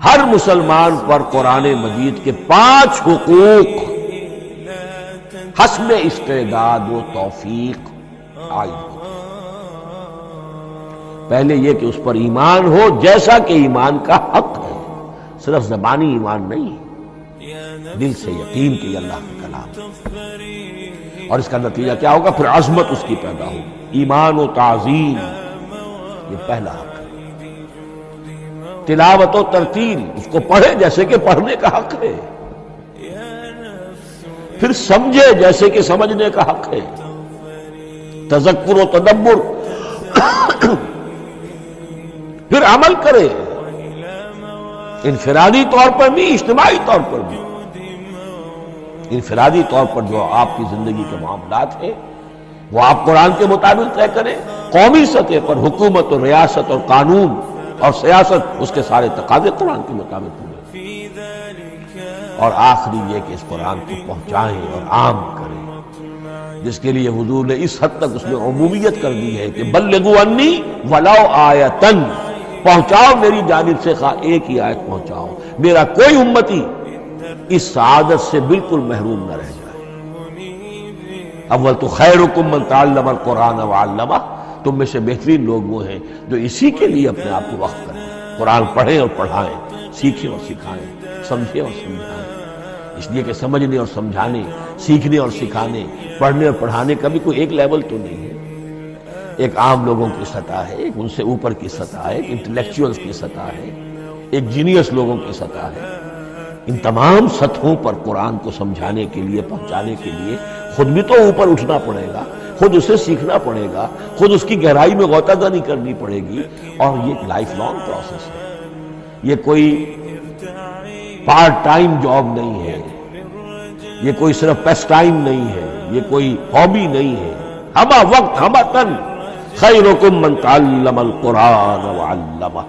ہر مسلمان پر قرآن مجید کے 5 حقوق حسب استعداد و توفیق عائد ہوتے ہیں۔ پہلے یہ کہ اس پر ایمان ہو جیسا کہ ایمان کا حق ہے، صرف زبانی ایمان نہیں، دل سے یقین کہ یہ اللہ کا کلام ہے۔ اور اس کا نتیجہ کیا ہوگا؟ پھر عظمت اس کی پیدا ہوگی، ایمان و تعظیم، یہ پہلا حق ہے۔ تلاوت و ترتیل، اس کو پڑھے جیسے کہ پڑھنے کا حق ہے، پھر سمجھے جیسے کہ سمجھنے کا حق ہے، تذکر و تدبر، پھر عمل کرے، انفرادی طور پر بھی اجتماعی طور پر بھی۔ انفرادی طور پر جو آپ کی زندگی کے معاملات ہیں وہ آپ قرآن کے مطابق طے کریں، قومی سطح پر حکومت اور ریاست اور قانون اور سیاست اس کے سارے تقاضے قرآن کے مطابق ہوئے، اور آخری یہ کہ اس قرآن کو پہنچائیں اور عام کریں، جس کے لیے حضور نے اس حد تک اس میں عمومیت کر دی ہے کہ بلغوا انی ولو آیۃ، پہنچاؤ میری جانب سے خواہ ایک ہی آیت پہنچاؤ، میرا کوئی امتی اس سعادت سے بالکل محروم نہ رہ جائے۔ اول تو خیرکم من تعلم القرآن وعلمہ، تم میں سے بہترین لوگ وہ ہیں جو اسی کے لیے اپنے آپ کو وقف کریں، قرآن پڑھیں اور پڑھائیں، سیکھیں اور سکھائیں، سمجھیں اور سمجھائیں۔ اس لیے کہ سمجھنے اور سمجھانے، سیکھنے اور سکھانے، پڑھنے اور پڑھانے کا بھی کوئی ایک لیول تو نہیں ہے، ایک عام لوگوں کی سطح ہے، ایک ان سے اوپر کی سطح ہے، ایک انٹلیکچوئلز کی سطح ہے، ایک جینیس لوگوں کی سطح ہے۔ ان تمام سطحوں پر قرآن کو سمجھانے کے لیے، پہنچانے کے لیے خود بھی تو اوپر اٹھنا پڑے گا، خود اسے سیکھنا پڑے گا، خود اس کی گہرائی میں غوطہ زنی کرنی پڑے گی، اور یہ ایک لائف لانگ پروسیس ہے۔ یہ کوئی پارٹ ٹائم جاب نہیں ہے، یہ کوئی صرف پیس ٹائم نہیں ہے، یہ کوئی ہابی نہیں ہے۔ ہمہ وقت ہمہ تن خیرکم من تعلم القرآن وعلمہ۔